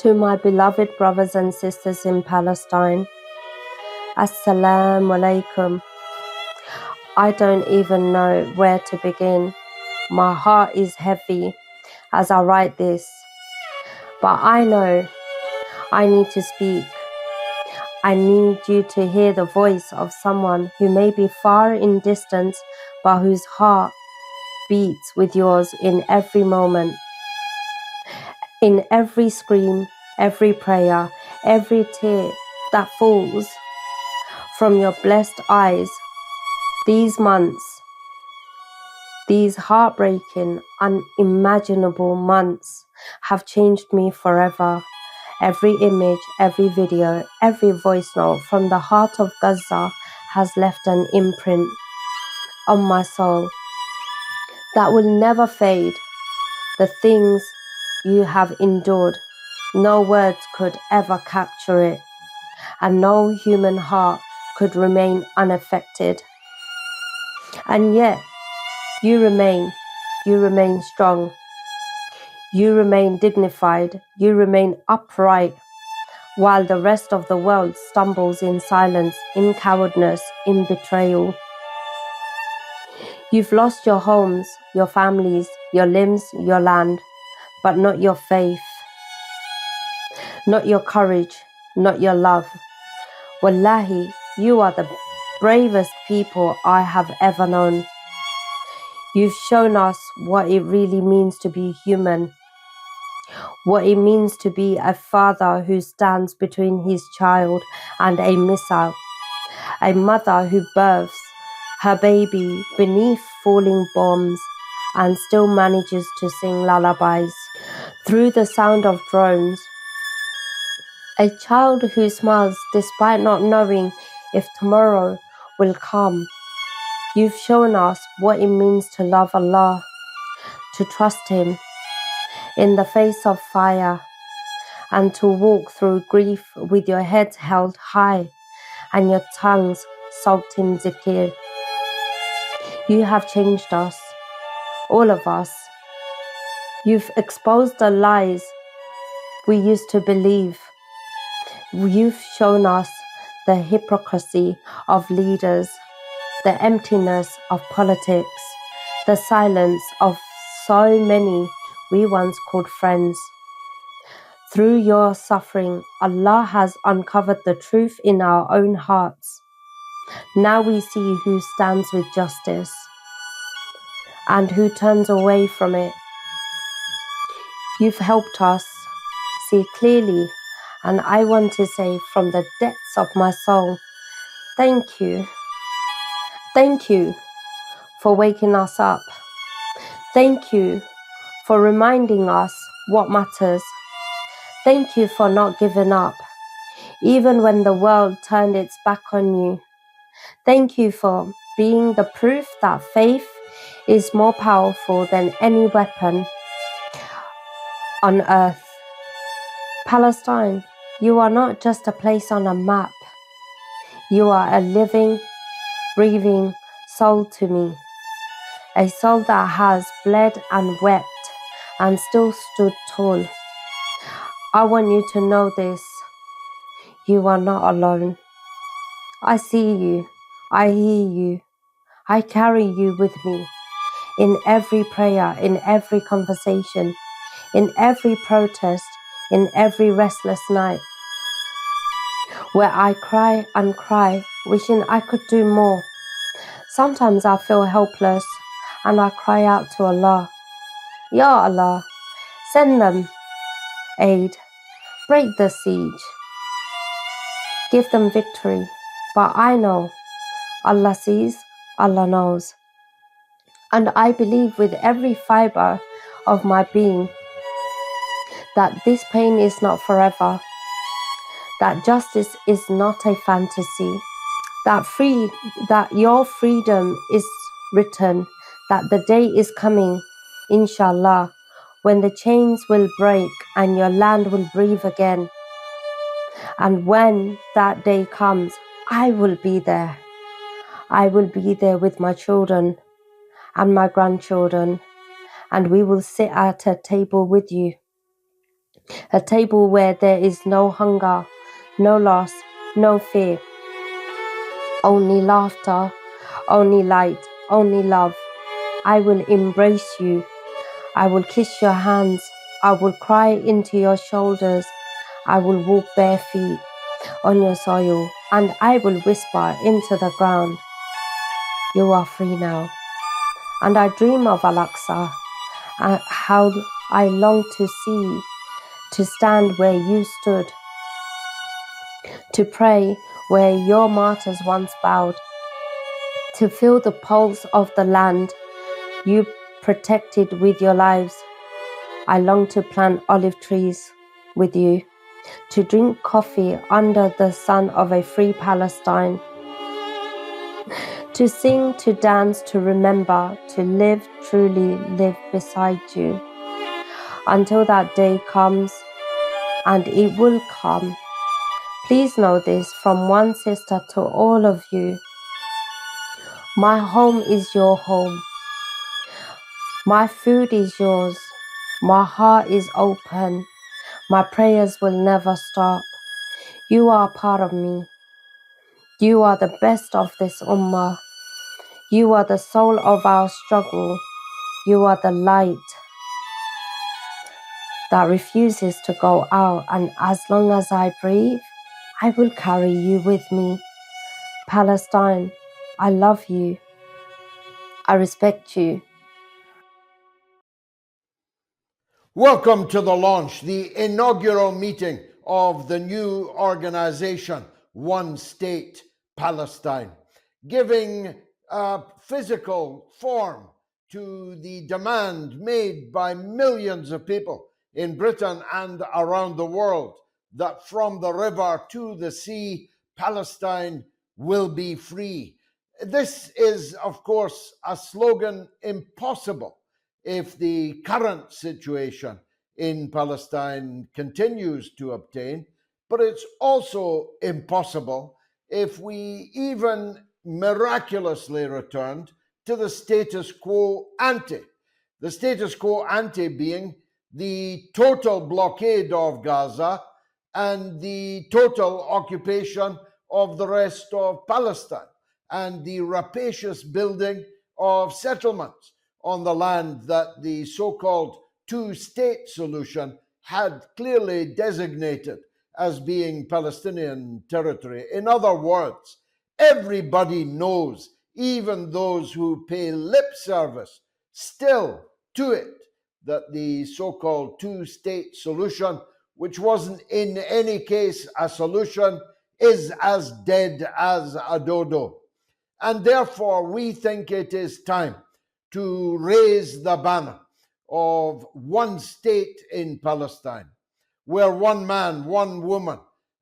To my beloved brothers and sisters in Palestine, Assalamu alaikum. I don't even know where to begin. My heart is heavy as I write this, but I know I need to speak. I need you to hear the voice of someone who may be far in distance, but whose heart beats with yours in every moment. In every scream, every prayer, every tear that falls from your blessed eyes, these months, these heartbreaking, unimaginable months have changed me forever. Every image, every video, every voice note from the heart of Gaza has left an imprint on my soul that will never fade. The things you have endured, no words could ever capture it, and no human heart could remain unaffected. And yet, you remain strong, you remain dignified, you remain upright, while the rest of the world stumbles in silence, in cowardness, in betrayal. You've lost your homes, your families, your limbs, your land, but not your faith, not your courage, not your love. Wallahi, you are the bravest people I have ever known. You've shown us what it really means to be human, what it means to be a father who stands between his child and a missile, a mother who births her baby beneath falling bombs and still manages to sing lullabies through the sound of drones, a child who smiles despite not knowing if tomorrow will come. You've shown us what it means to love Allah, to trust Him in the face of fire, and to walk through grief with your heads held high and your tongues soaked in zikr. You have changed us, all of us. You've exposed the lies we used to believe. You've shown us the hypocrisy of leaders, the emptiness of politics, the silence of so many we once called friends. Through your suffering, Allah has uncovered the truth in our own hearts. Now we see who stands with justice and who turns away from it. You've helped us see clearly, and I want to say from the depths of my soul, thank you. Thank you for waking us up. Thank you for reminding us what matters. Thank you for not giving up, even when the world turned its back on you. Thank you for being the proof that faith is more powerful than any weapon on earth. Palestine, you are not just a place on a map. You are a living, breathing soul to me. A soul that has bled and wept and still stood tall. I want you to know this. You are not alone. I see you. I hear you. I carry you with me in every prayer, in every conversation, in every protest, in every restless night, where I cry and cry, wishing I could do more. Sometimes I feel helpless and I cry out to Allah, Ya Allah, send them aid, break the siege, give them victory. But I know Allah sees, Allah knows. And I believe with every fiber of my being that this pain is not forever, that justice is not a fantasy, that your freedom is written, that the day is coming, inshallah, when the chains will break and your land will breathe again. And when that day comes, I will be there. I will be there with my children and my grandchildren, and we will sit at a table with you. A table where there is no hunger, no loss, no fear. Only laughter, only light, only love. I will embrace you. I will kiss your hands. I will cry into your shoulders. I will walk bare feet on your soil, and I will whisper into the ground, you are free now. And I dream of Al-Aqsa, and how I long to stand where you stood, to pray where your martyrs once bowed, to feel the pulse of the land you protected with your lives. I long to plant olive trees with you, to drink coffee under the sun of a free Palestine, to sing, to dance, to remember, to live, truly live beside you. Until that day comes, and it will come. Please know this from one sister to all of you. My home is your home. My food is yours. My heart is open. My prayers will never stop. You are part of me. You are the best of this ummah. You are the soul of our struggle. You are the light that refuses to go out, and as long as I breathe, I will carry you with me. Palestine, I love you. I respect you. Welcome to the launch, the inaugural meeting of the new organization, One State Palestine, giving physical form to the demand made by millions of people in Britain and around the world that from the river to the sea, Palestine will be free. This is, of course, a slogan impossible if the current situation in Palestine continues to obtain, but it's also impossible if we even miraculously returned to the status quo ante. The status quo ante being the total blockade of Gaza and the total occupation of the rest of Palestine and the rapacious building of settlements on the land that the so-called two-state solution had clearly designated as being Palestinian territory. In other words, everybody knows, even those who pay lip service still to it, that the so-called two-state solution, which wasn't in any case a solution, is as dead as a dodo. And therefore, we think it is time to raise the banner of one state in Palestine, where one man, one woman,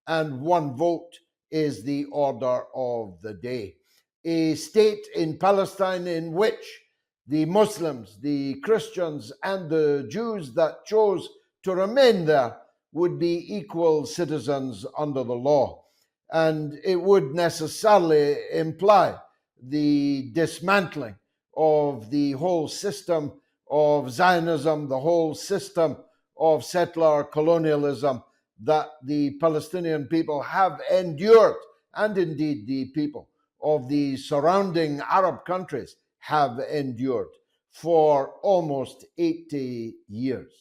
and one vote is the order of the day. A state in Palestine in which the Muslims, the Christians, and the Jews that chose to remain there would be equal citizens under the law. And it would necessarily imply the dismantling of the whole system of Zionism, the whole system of settler colonialism that the Palestinian people have endured, and indeed the people of the surrounding Arab countries have endured for almost 80 years.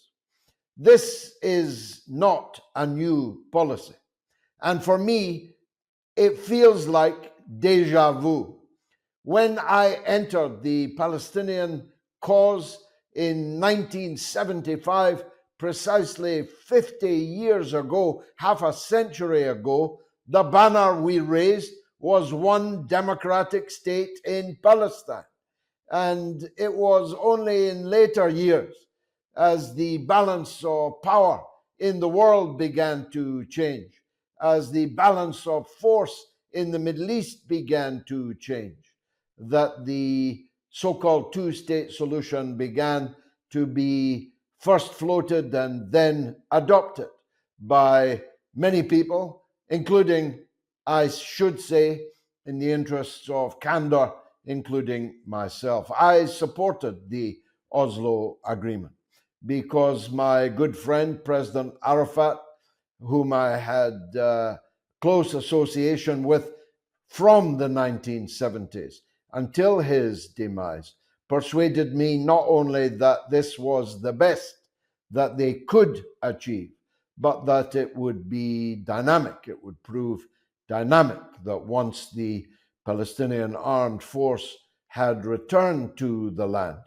This is not a new policy. And for me, it feels like deja vu. When I entered the Palestinian cause in 1975, precisely 50 years ago, half a century ago, the banner we raised was one democratic state in Palestine. And it was only in later years, as the balance of power in the world began to change, as the balance of force in the Middle East began to change, that the so-called two-state solution began to be first floated and then adopted by many people, including, I should say, in the interests of candor, including myself. I supported the Oslo Agreement. because my good friend, President Arafat, whom I had close association with from the 1970s until his demise, persuaded me not only that this was the best that they could achieve, but that it would be dynamic. It would prove dynamic, that once the Palestinian armed force had returned to the land,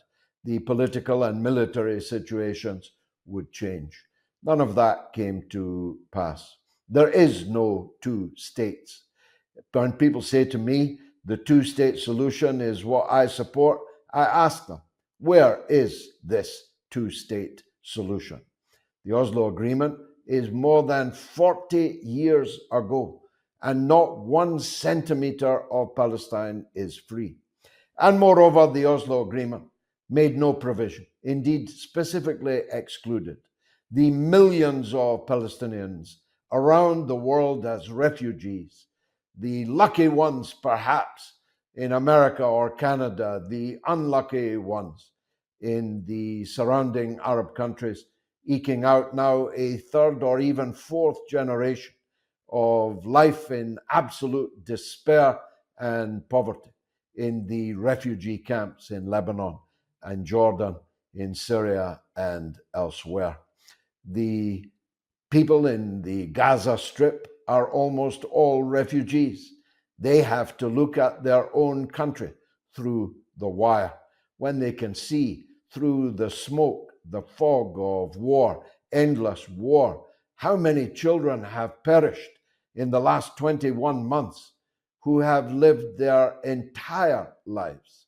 the political and military situations would change. None of that came to pass. There is no two states. When people say to me, the two-state solution is what I support, I ask them, where is this two-state solution? The Oslo Agreement is more than 40 years ago, and not 1 centimeter of Palestine is free. And moreover, the Oslo Agreement made no provision, indeed specifically excluded, the millions of Palestinians around the world as refugees, the lucky ones perhaps in America or Canada, the unlucky ones in the surrounding Arab countries, eking out now a third or even fourth generation of life in absolute despair and poverty in the refugee camps in Lebanon and Jordan, in Syria and elsewhere. The people in the Gaza Strip are almost all refugees. They have to look at their own country through the wire when they can see through the smoke, the fog of war, endless war. How many children have perished in the last 21 months who have lived their entire lives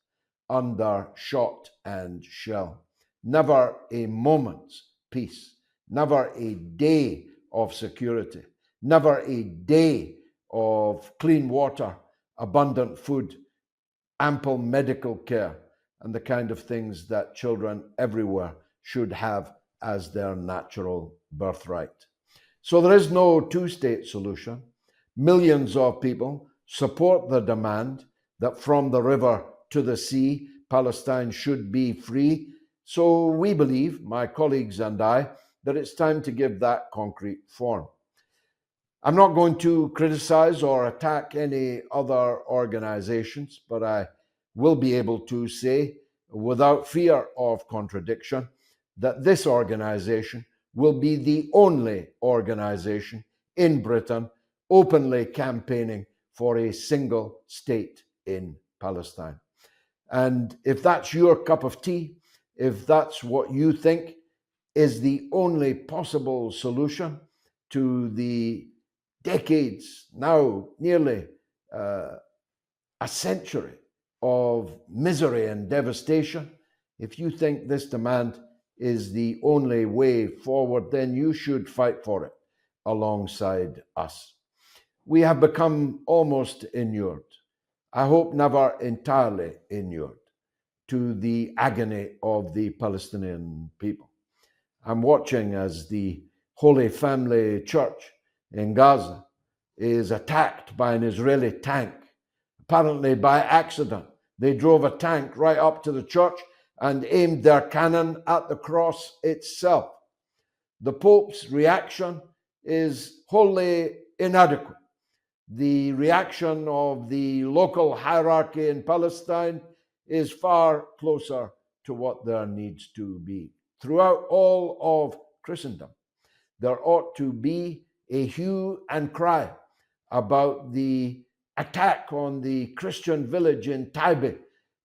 under shot and shell? Never a moment's peace, never a day of security, never a day of clean water, abundant food, ample medical care, and the kind of things that children everywhere should have as their natural birthright. So there is no two-state solution. Millions of people support the demand that from the river to the sea, Palestine should be free. So we believe, my colleagues and I, that it's time to give that concrete form. I'm not going to criticize or attack any other organizations, but I will be able to say, without fear of contradiction, that this organization will be the only organization in Britain openly campaigning for a single state in Palestine. And if that's your cup of tea, if that's what you think is the only possible solution to the decades, now nearly a century of misery and devastation, if you think this demand is the only way forward, then you should fight for it alongside us. We have become almost inured, I hope never entirely inured, to the agony of the Palestinian people. I'm watching as the Holy Family Church in Gaza is attacked by an Israeli tank, apparently by accident. They drove a tank right up to the church and aimed their cannon at the cross itself. The Pope's reaction is wholly inadequate. The reaction of the local hierarchy in Palestine is far closer to what there needs to be. Throughout all of Christendom, there ought to be a hue and cry about the attack on the Christian village in Taibe,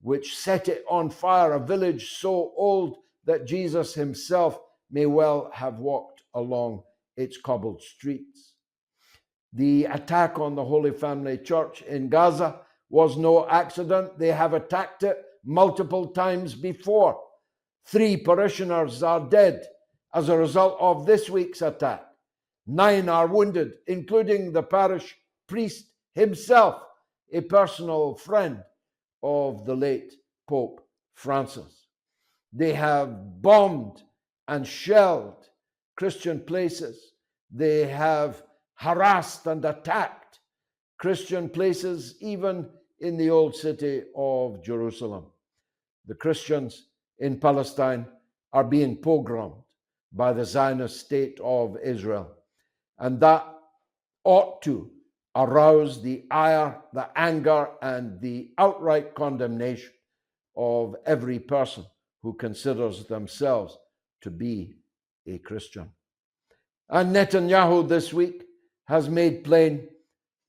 which set it on fire, a village so old that Jesus himself may well have walked along its cobbled streets. The attack on the Holy Family Church in Gaza was no accident. They have attacked it multiple times before. 3 parishioners are dead as a result of this week's attack. 9 are wounded, including the parish priest himself, a personal friend of the late Pope Francis. They have bombed and shelled Christian places. They have harassed and attacked Christian places, even in the old city of Jerusalem. The Christians in Palestine are being pogromed by the Zionist state of Israel. And that ought to arouse the ire, the anger, and the outright condemnation of every person who considers themselves to be a Christian. And Netanyahu this week has made plain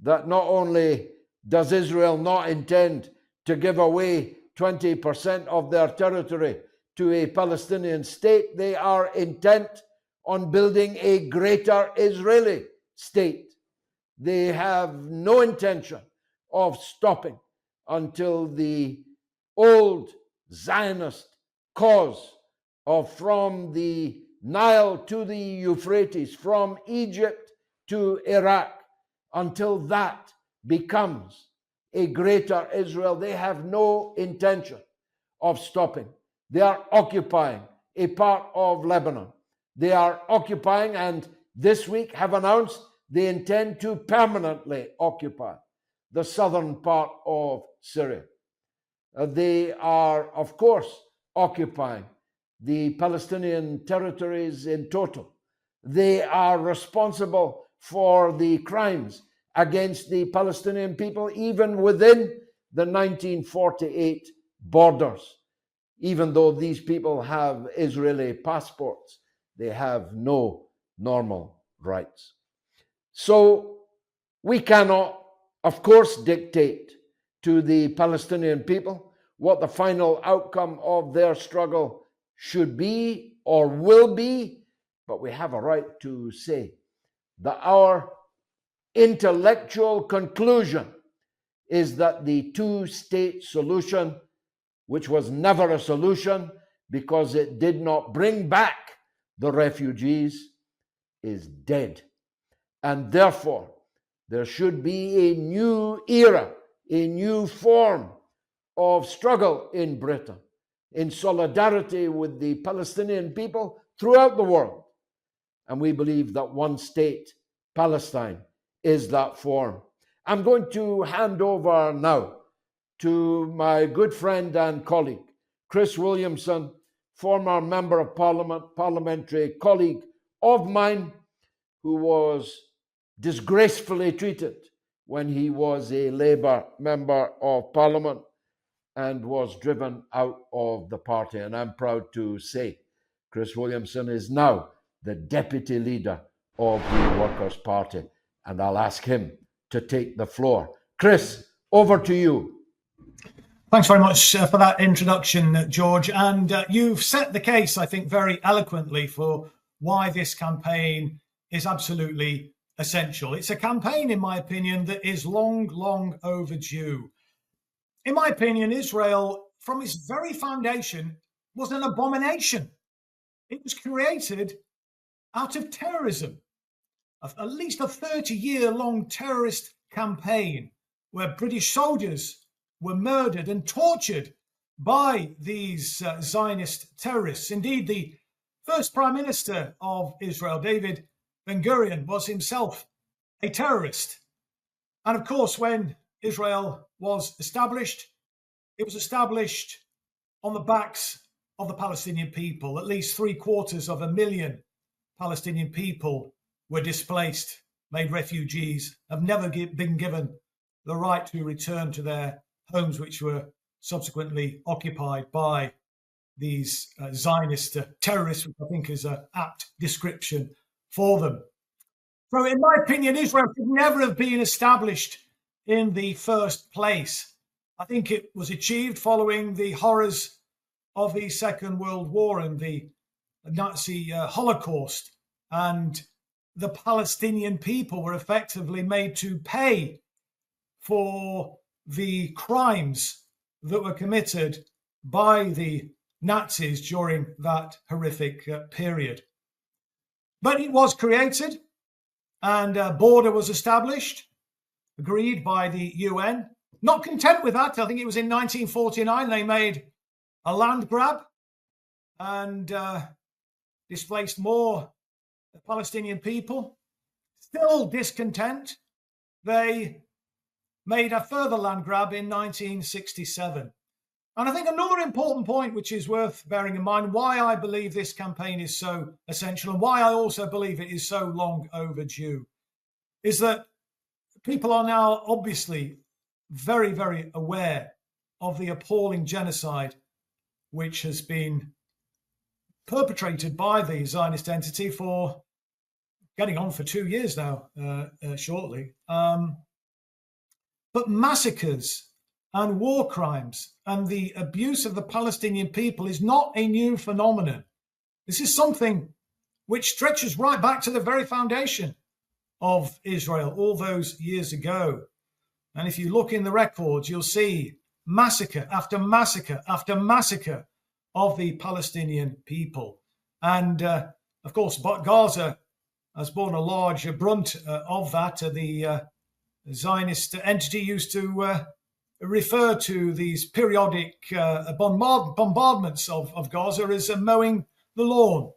that not only does Israel not intend to give away 20% of their territory to a Palestinian state, they are intent on building a greater Israeli state. They have no intention of stopping until the old Zionist cause of from the Nile to the Euphrates, from Egypt to Iraq, until that becomes a greater Israel. They have no intention of stopping. They are occupying a part of Lebanon. They are occupying, and this week have announced they intend to permanently occupy the southern part of Syria. They are, of course, occupying the Palestinian territories in total. They are responsible for the crimes against the Palestinian people, even within the 1948 borders. Even though these people have Israeli passports, they have no normal rights. So we cannot, of course, dictate to the Palestinian people what the final outcome of their struggle should be or will be, but we have a right to say that our intellectual conclusion is that the two-state solution, which was never a solution because it did not bring back the refugees, is dead. And therefore, there should be a new era, a new form of struggle in Britain, in solidarity with the Palestinian people throughout the world. And we believe that one state, Palestine, is that form. I'm going to hand over now to my good friend and colleague, Chris Williamson, former Member of Parliament, parliamentary colleague of mine, who was disgracefully treated when he was a Labour Member of Parliament and was driven out of the party. And I'm proud to say Chris Williamson is now the deputy leader of the Workers' Party. And I'll ask him to take the floor. Chris, over to you. Thanks very much for that introduction, George. And you've set the case, I think, very eloquently for why this campaign is absolutely essential. It's a campaign, in my opinion, that is long, long overdue. In my opinion, Israel, from its very foundation, was an abomination. It was created out of terrorism, at least a 30-year-long terrorist campaign where British soldiers were murdered and tortured by these Zionist terrorists. Indeed, the first Prime Minister of Israel, David Ben-Gurion, was himself a terrorist. And of course, when Israel was established, it was established on the backs of the Palestinian people. At least 750,000 Palestinian people were displaced, made refugees, have never been given the right to return to their homes, which were subsequently occupied by these Zionist terrorists, which I think is an apt description for them. So in my opinion, Israel should never have been established in the first place. I think it was achieved following the horrors of the Second World War and the Nazi Holocaust, and the Palestinian people were effectively made to pay for the crimes that were committed by the Nazis during that horrific period. But it was created, and a border was established, agreed by the UN. Not content with that, I think it was in 1949 they made a land grab and displaced more Palestinian people. Still discontent, they made a further land grab in 1967. And I think another important point, which is worth bearing in mind, why I believe this campaign is so essential and why I also believe it is so long overdue, is that people are now obviously very, very aware of the appalling genocide which has been perpetrated by the Zionist entity for getting on for 2 years now, shortly. But massacres and war crimes and the abuse of the Palestinian people is not a new phenomenon. This is something which stretches right back to the very foundation of Israel all those years ago. And if you look in the records, you'll see massacre after massacre after massacre of the Palestinian people. And of course, Gaza has borne a large brunt of that. The Zionist entity used to refer to these periodic bombardments of Gaza as mowing the lawn.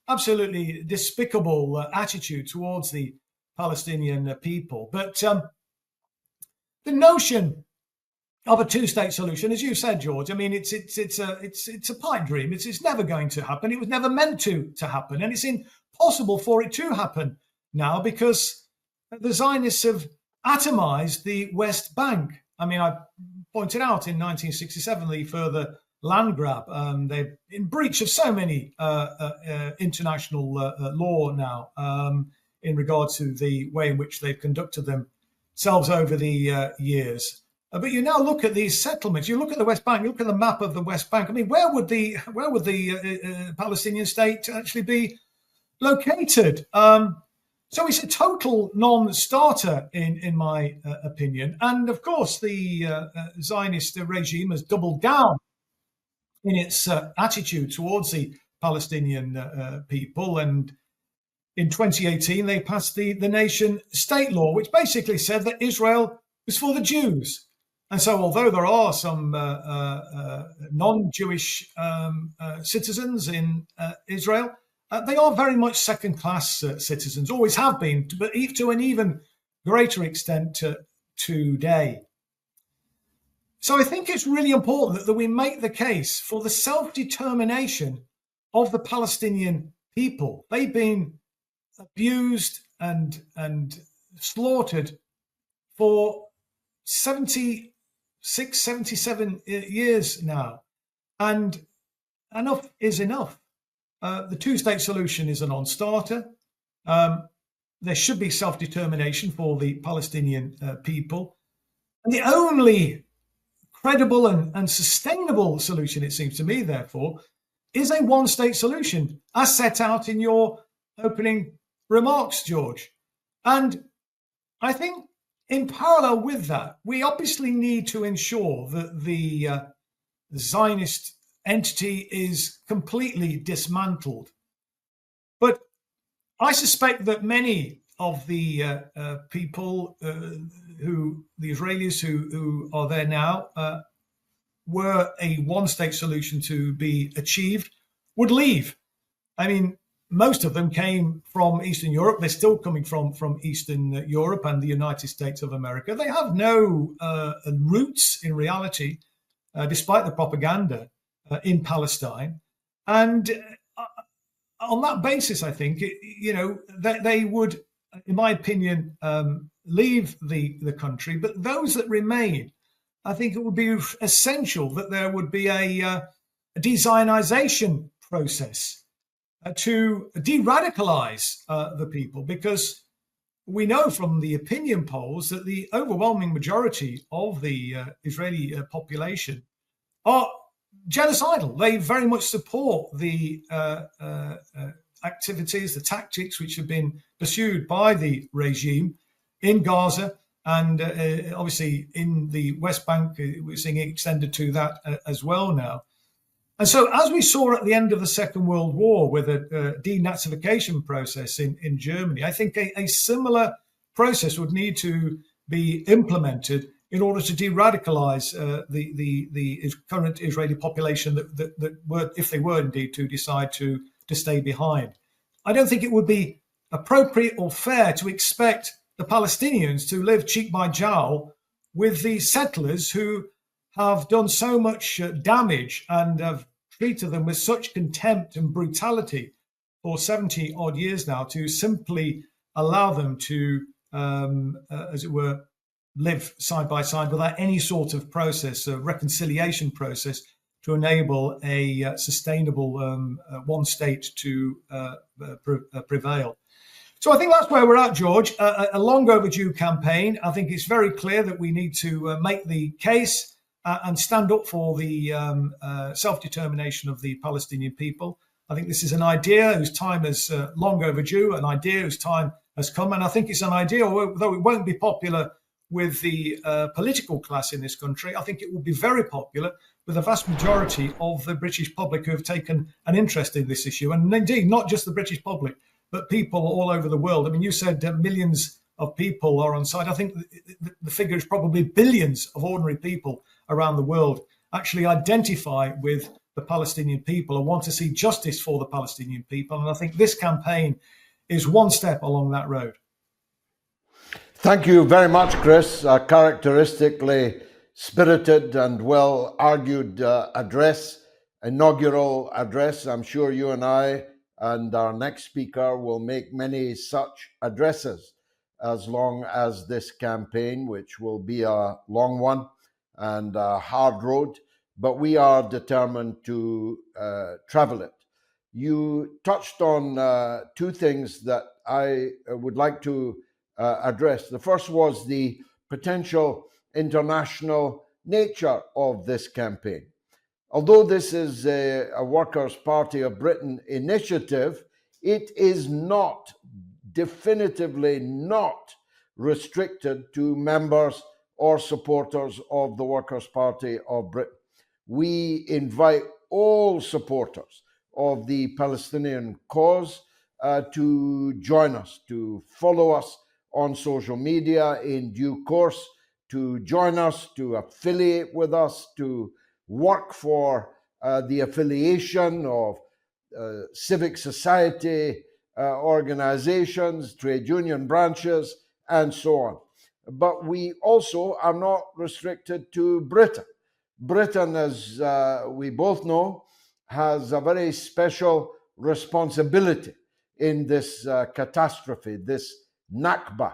Absolutely despicable attitude towards the Palestinian people. But the notion of a two-state solution, as you said, George, I mean, it's a pipe dream. It's never going to happen. It was never meant to happen, and it's impossible for it to happen now because the Zionists have atomized the West Bank. I mean, I pointed out in 1967 the further land grab. They're in breach of so many international law now in regard to the way in which they've conducted themselves over the years. But you now look at these settlements. You look at the West Bank. You look at the map of the West Bank. I mean, where would the Palestinian state actually be located? So it's a total non-starter, in my opinion. And of course, the Zionist regime has doubled down in its attitude towards the Palestinian people. And in 2018, they passed the nation state law, which basically said that Israel was for the Jews. And so although there are some non-Jewish citizens in Israel, they are very much second-class citizens, always have been, but to an even greater extent today. So I think it's really important that we make the case for the self-determination of the Palestinian people. They've been abused and slaughtered for 76, 77 years now. And enough is enough. The two-state solution is a non-starter. There should be self-determination for the Palestinian people. And the only credible and sustainable solution, it seems to me, therefore, is a one-state solution, as set out in your opening remarks, George. And I think in parallel with that, we obviously need to ensure that the Zionist entity is completely dismantled. But I suspect that many of the people the Israelis who are there now, were a one-state solution to be achieved, would leave. I mean, most of them came from Eastern Europe. They're still coming from Eastern Europe and the United States of America. They have no roots in reality, despite the propaganda, in Palestine. And on that basis, I think, they would, in my opinion, leave the country. But those that remain, I think it would be essential that there would be a de-Zionization process to de-radicalize the people, because we know from the opinion polls that the overwhelming majority of the Israeli population are genocidal. They very much support the activities, the tactics which have been pursued by the regime in Gaza, and obviously in the West Bank. We're seeing it extended to that as well now. And so, as we saw at the end of the Second World War with a denazification process in Germany, I think a similar process would need to be implemented in order to de-radicalize the current Israeli population that were, if they were indeed to decide to stay behind. I don't think it would be appropriate or fair to expect the Palestinians to live cheek by jowl with the settlers who have done so much damage and have treated them with such contempt and brutality for 70 odd years now, to simply allow them to, as it were, live side by side without any sort of process, a reconciliation process, to enable a sustainable one state to prevail. So I think that's where we're at, George. A long overdue campaign. I think it's very clear that we need to make the case and stand up for the self-determination of the Palestinian people. I think this is an idea whose time is long overdue, an idea whose time has come. And I think it's an idea, although it won't be popular with the political class in this country, I think it will be very popular with the vast majority of the British public who have taken an interest in this issue. And indeed, not just the British public, but people all over the world. I mean, you said millions of people are on side. I think the figure is probably billions of ordinary people around the world actually identify with the Palestinian people and want to see justice for the Palestinian people. And I think this campaign is one step along that road. Thank you very much, Chris. A characteristically spirited and well-argued address, inaugural address. I'm sure you and I and our next speaker will make many such addresses as long as this campaign, which will be a long one and a hard road, but we are determined to travel it. You touched on two things that I would like to address. The first was the potential international nature of this campaign. Although this is a Workers' Party of Britain initiative, it is not, definitively not, restricted to members or supporters of the Workers' Party of Britain. We invite all supporters of the Palestinian cause to join us, to follow us on social media in due course, to join us, to affiliate with us, to work for the affiliation of civic society organizations, trade union branches, and so on. But we also are not restricted to Britain. Britain, as we both know, has a very special responsibility in this catastrophe, this Nakba,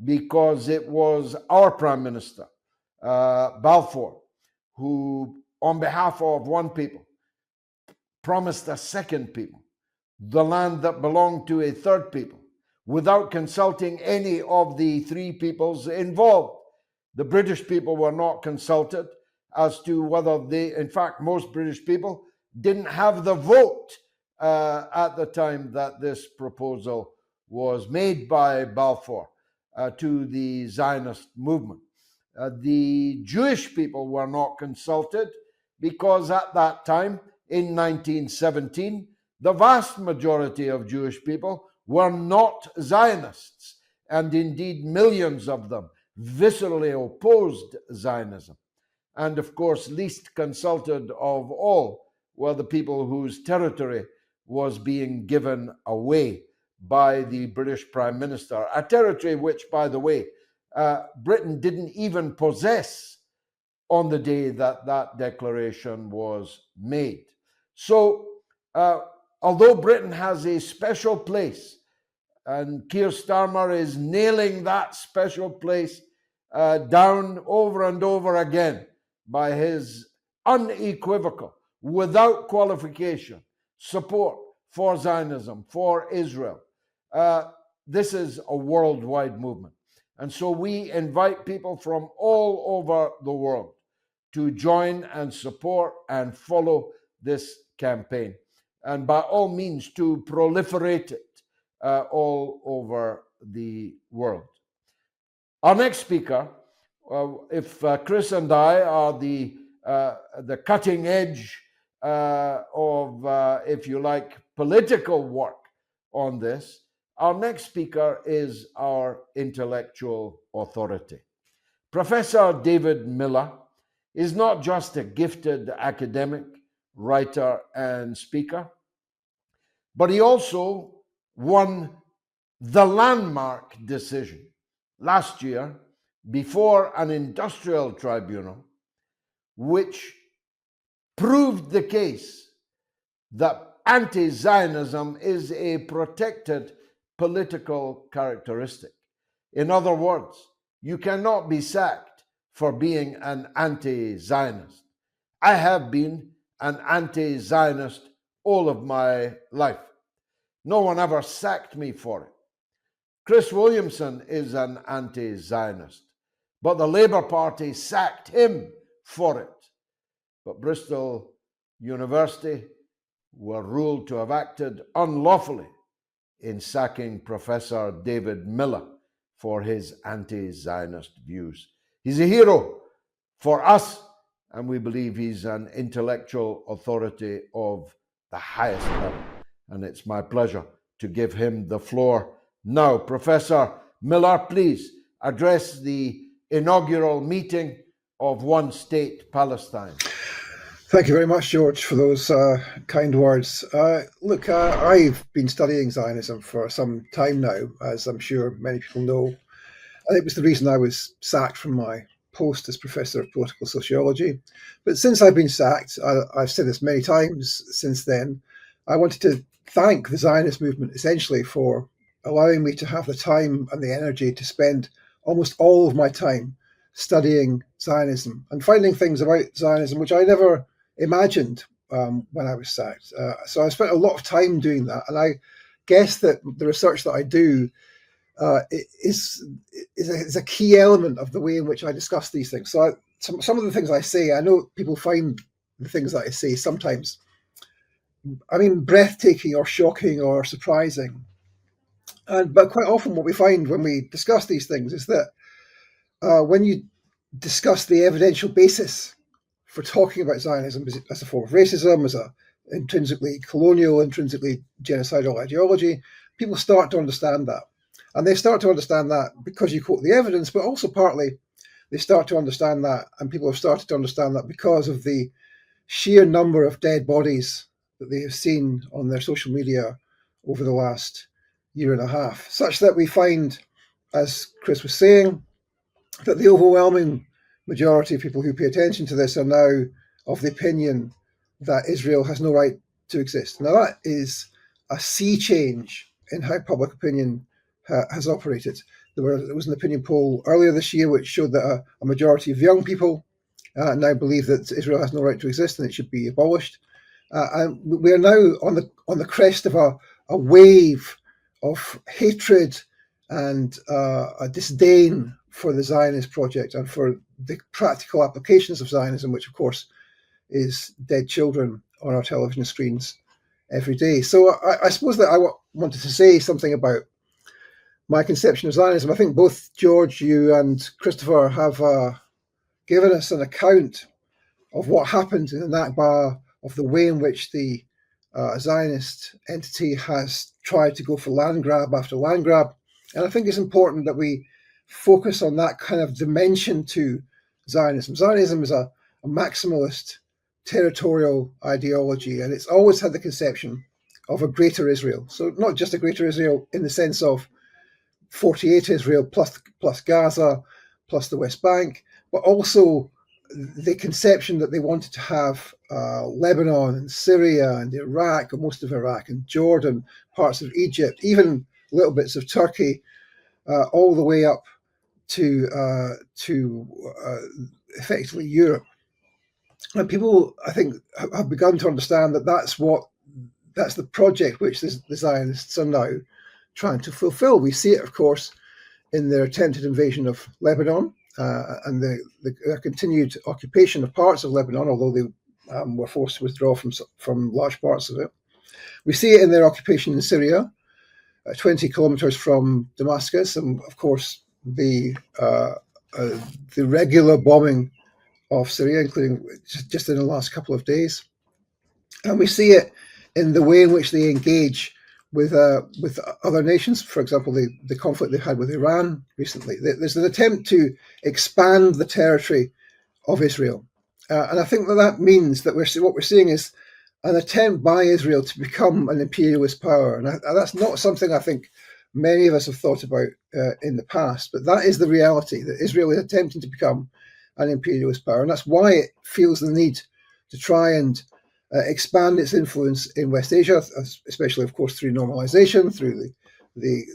because it was our Prime Minister, Balfour, who, on behalf of one people, promised a second people the land that belonged to a third people without consulting any of the three peoples involved. The British people were not consulted as to whether they, in fact, most British people didn't have the vote at the time that this proposal was made by Balfour to the Zionist movement. The Jewish people were not consulted because at that time, in 1917, the vast majority of Jewish people were not Zionists, and indeed millions of them viscerally opposed Zionism. And of course, least consulted of all were the people whose territory was being given away by the British Prime Minister, a territory which, by the way, Britain didn't even possess on the day that that declaration was made. So, although Britain has a special place, and Keir Starmer is nailing that special place down over and over again by his unequivocal, without qualification, support for Zionism, for Israel. This is a worldwide movement. And so we invite people from all over the world to join and support and follow this campaign. And by all means, to proliferate it all over the world. Our next speaker, if Chris and I are the cutting edge of, if you like, political work on this, our next speaker is our intellectual authority. Professor David Miller is not just a gifted academic, writer, and speaker, but he also won the landmark decision last year before an industrial tribunal, which proved the case that anti-Zionism is a protected political characteristic. In other words, you cannot be sacked for being an anti-Zionist. I have been an anti-Zionist all of my life. No one ever sacked me for it. Chris Williamson is an anti-Zionist, but the Labour Party sacked him for it. But Bristol University were ruled to have acted unlawfully in sacking Professor David Miller for his anti-Zionist views. He's a hero for us, and we believe he's an intellectual authority of the highest level. And it's my pleasure to give him the floor now. Professor Miller, please address the inaugural meeting of One State Palestine. Thank you very much, George, for those kind words. Look, I've been studying Zionism for some time now, as I'm sure many people know. And it was the reason I was sacked from my post as Professor of Political Sociology. But since I've been sacked, I've said this many times since then, I wanted to thank the Zionist movement essentially for allowing me to have the time and the energy to spend almost all of my time studying Zionism and finding things about Zionism which I never imagined when I was sacked. So I spent a lot of time doing that, and I guess that the research that I do is a key element of the way in which I discuss these things. So some of the things I say, I know people find the things that I say sometimes, I mean, breathtaking or shocking or surprising. But quite often what we find when we discuss these things is that when you discuss the evidential basis for talking about Zionism as a form of racism, as a intrinsically colonial, intrinsically genocidal ideology, people start to understand that. And they start to understand that because you quote the evidence, but also partly they start to understand that, and people have started to understand that because of the sheer number of dead bodies that they have seen on their social media over the last year and a half, such that we find, as Chris was saying, that the overwhelming majority of people who pay attention to this are now of the opinion that Israel has no right to exist. Now, that is a sea change in how public opinion has operated. There was an opinion poll earlier this year which showed that a majority of young people now believe that Israel has no right to exist and it should be abolished. And we are now on the crest of a wave of hatred and a disdain for the Zionist project and for the practical applications of Zionism, which of course is dead children on our television screens every day. So I suppose that I wanted to say something about my conception of Zionism. I think both George, you and Christopher have given us an account of what happened in the Nakba, of the way in which the Zionist entity has tried to go for land grab after land grab. And I think it's important that we focus on that kind of dimension to Zionism. Zionism is a maximalist territorial ideology, and it's always had the conception of a greater Israel. So not just a greater Israel in the sense of 48 Israel plus Gaza, plus the West Bank, but also the conception that they wanted to have Lebanon and Syria and Iraq, and most of Iraq and Jordan, parts of Egypt, even little bits of Turkey, all the way up to effectively Europe. And people, I think, have begun to understand that that's the project which the Zionists are now trying to fulfill. We see it, of course, in their attempted invasion of Lebanon and their continued occupation of parts of Lebanon, although they were forced to withdraw from large parts of it. We see it in their occupation in Syria, 20 kilometers from Damascus, and of course the regular bombing of Syria, including just in the last couple of days. And we see it in the way in which they engage with other nations. For example, the conflict they've had with Iran recently. There's an attempt to expand the territory of Israel. And I think that means that what we're seeing is an attempt by Israel to become an imperialist power. And that's not something I think many of us have thought about in the past, but that is the reality, that Israel is attempting to become and imperialist power. And that's why it feels the need to try and expand its influence in West Asia, especially, of course, through normalization, through the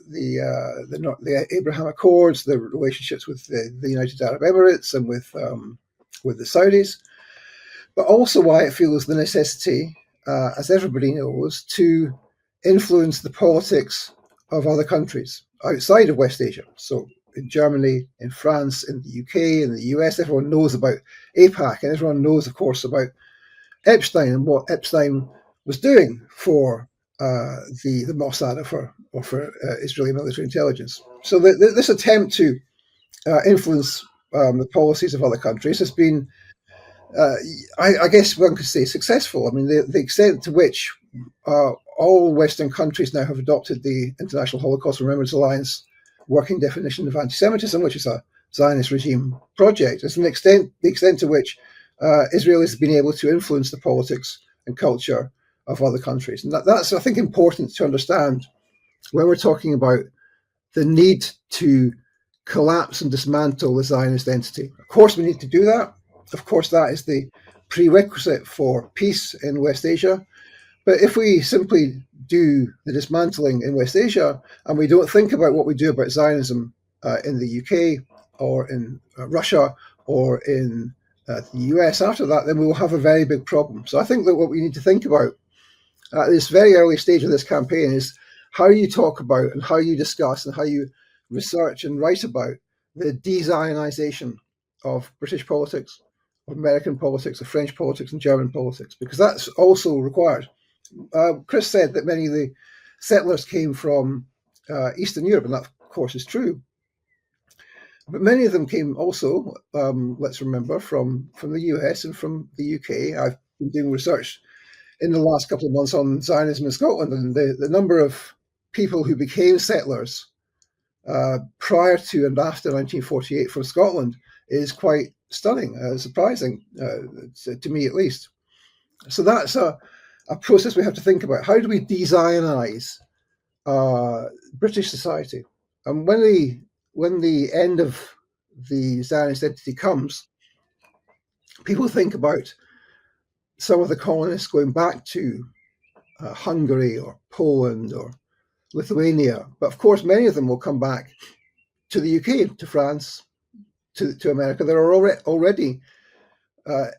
Abraham Accords, the relationships with the United Arab Emirates and with the Saudis, but also why it feels the necessity, as everybody knows, to influence the politics of other countries outside of West Asia. So in Germany, in France, in the UK, in the US, everyone knows about AIPAC, and everyone knows, of course, about Epstein and what Epstein was doing for the Mossad or for Israeli military intelligence. So this attempt to influence the policies of other countries has been, I guess one could say, successful. I mean, the extent to which all Western countries now have adopted the International Holocaust Remembrance Alliance working definition of anti-Semitism, which is a Zionist regime project, is the extent to which Israel has been able to influence the politics and culture of other countries. And that's, I think, important to understand when we're talking about the need to collapse and dismantle the Zionist entity. Of course, we need to do that. Of course, that is the prerequisite for peace in West Asia. But if we simply do the dismantling in West Asia and we don't think about what we do about Zionism in the UK or in Russia or in the US after that, then we will have a very big problem. So I think that what we need to think about at this very early stage of this campaign is how you talk about and how you discuss and how you research and write about the de-Zionization of British politics, of American politics, of French politics and German politics, because that's also required. Chris said that many of the settlers came from Eastern Europe, and that, of course, is true. But many of them came also, let's remember, from the US and from the UK. I've been doing research in the last couple of months on Zionism in Scotland, and the number of people who became settlers prior to and after 1948 from Scotland is quite stunning, surprising, to me at least. So that's a process we have to think about. How do we de-Zionize British society? And when the end of the Zionist entity comes, people think about some of the colonists going back to Hungary or Poland or Lithuania. But of course, many of them will come back to the UK, to France, to America. There are already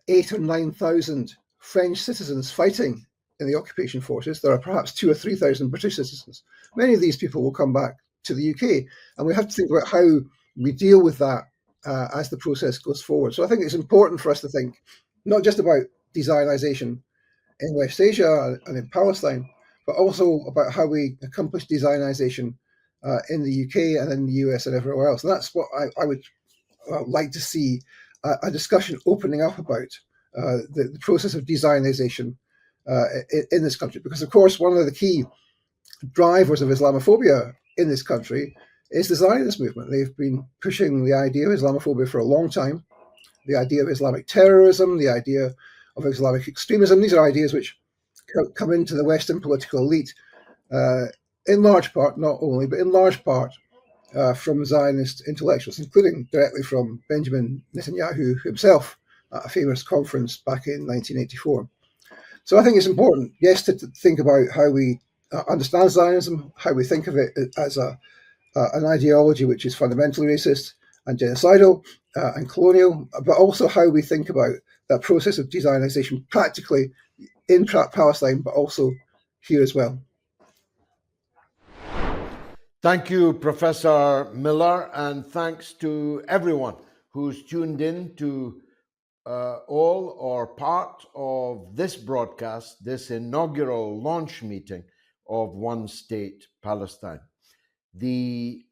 8,000 or 9,000 French citizens fighting in the occupation forces. There are perhaps 2,000 or 3,000 British citizens. Many of these people will come back to the UK, and we have to think about how we deal with that as the process goes forward. So I think it's important for us to think not just about de-Zionization in West Asia and in Palestine, but also about how we accomplish de-Zionization in the UK and in the US and everywhere else. And that's what I would like to see a discussion opening up about the process of de-Zionization in this country. Because, of course, one of the key drivers of Islamophobia in this country is the Zionist movement. They've been pushing the idea of Islamophobia for a long time, the idea of Islamic terrorism, the idea of Islamic extremism. These are ideas which come into the Western political elite in large part, not only, but in large part from Zionist intellectuals, including directly from Benjamin Netanyahu himself at a famous conference back in 1984. So I think it's important, yes, to think about how we understand Zionism, how we think of it as an ideology which is fundamentally racist and genocidal and colonial, but also how we think about that process of de-Zionization practically in Palestine, but also here as well. Thank you, Professor Miller, and thanks to everyone who's tuned in to all or part of this broadcast, this inaugural launch meeting of One State Palestine. The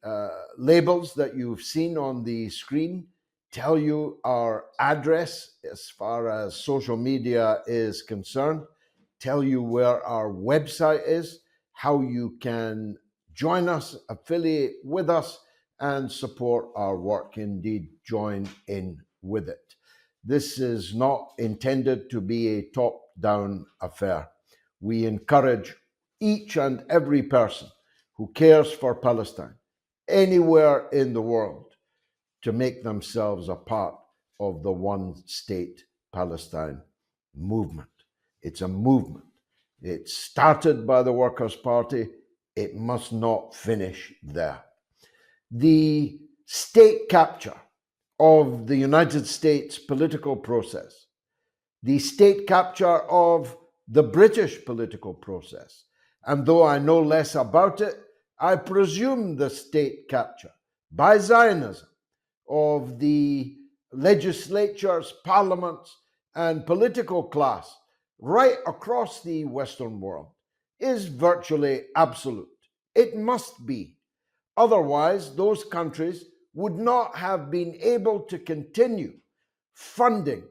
labels that you've seen on the screen tell you our address as far as social media is concerned, tell you where our website is, how you can join us, affiliate with us, and support our work. Indeed, join in with it. This is not intended to be a top-down affair. We encourage each and every person who cares for Palestine anywhere in the world to make themselves a part of the One State Palestine movement. It's a movement. It started by the Workers' Party. It must not finish there. The state capture of the United States political process, the state capture of the British political process, and though I know less about it, I presume the state capture by Zionism of the legislatures, parliaments, and political class right across the Western world is virtually absolute. It must be. Otherwise, those countries would not have been able to continue funding,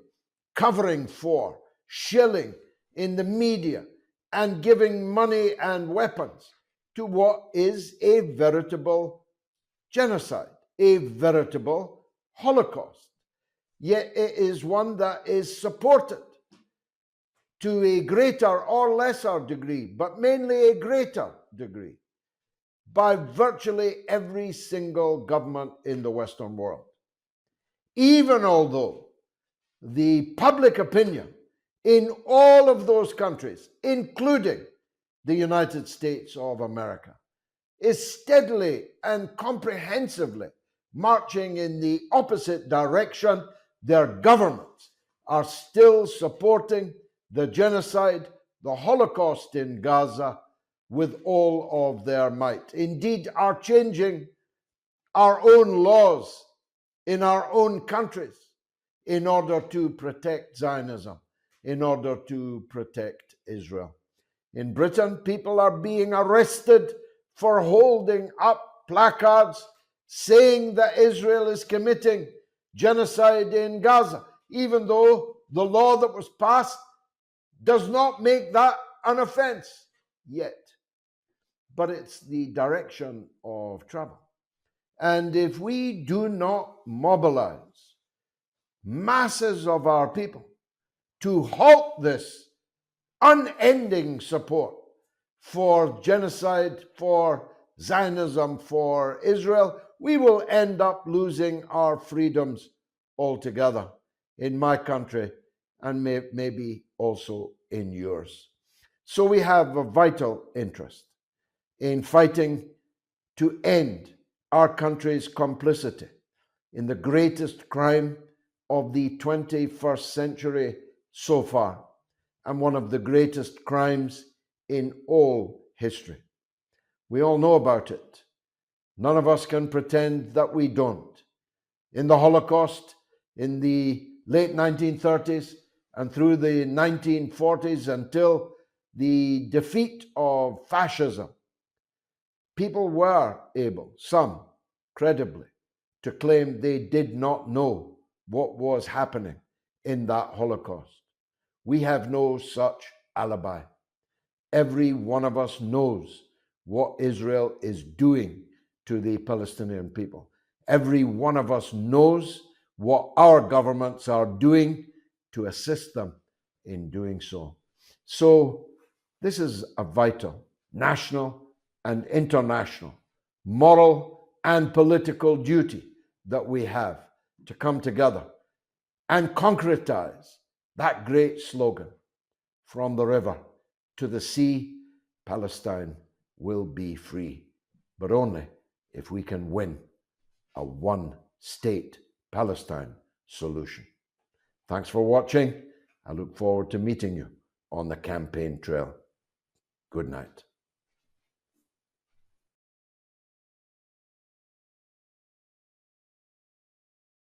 covering for, shilling in the media, and giving money and weapons to what is a veritable genocide, a veritable Holocaust. Yet it is one that is supported to a greater or lesser degree, but mainly a greater degree, by virtually every single government in the Western world. Even although the public opinion in all of those countries, including the United States of America, is steadily and comprehensively marching in the opposite direction, their governments are still supporting the genocide, the Holocaust in Gaza, with all of their might. Indeed, are changing our own laws in our own countries in order to protect Zionism, in order to protect Israel. In Britain, people are being arrested for holding up placards saying that Israel is committing genocide in Gaza, even though the law that was passed does not make that an offense yet. But it's the direction of travel. And if we do not mobilize masses of our people to halt this unending support for genocide, for Zionism, for Israel, we will end up losing our freedoms altogether in my country and maybe also in yours. So we have a vital interest in fighting to end our country's complicity in the greatest crime of the 21st century so far, and one of the greatest crimes in all history. We all know about it. None of us can pretend that we don't. In the Holocaust, in the late 1930s and through the 1940s until the defeat of fascism, people were able, some credibly, to claim they did not know what was happening in that Holocaust. We have no such alibi. Every one of us knows what Israel is doing to the Palestinian people. Every one of us knows what our governments are doing to assist them in doing so. So this is a vital national and international moral and political duty that we have to come together and concretize that great slogan, from the river to the sea, Palestine will be free, but only if we can win a one-state Palestine solution. Thanks for watching. I look forward to meeting you on the campaign trail. Good night.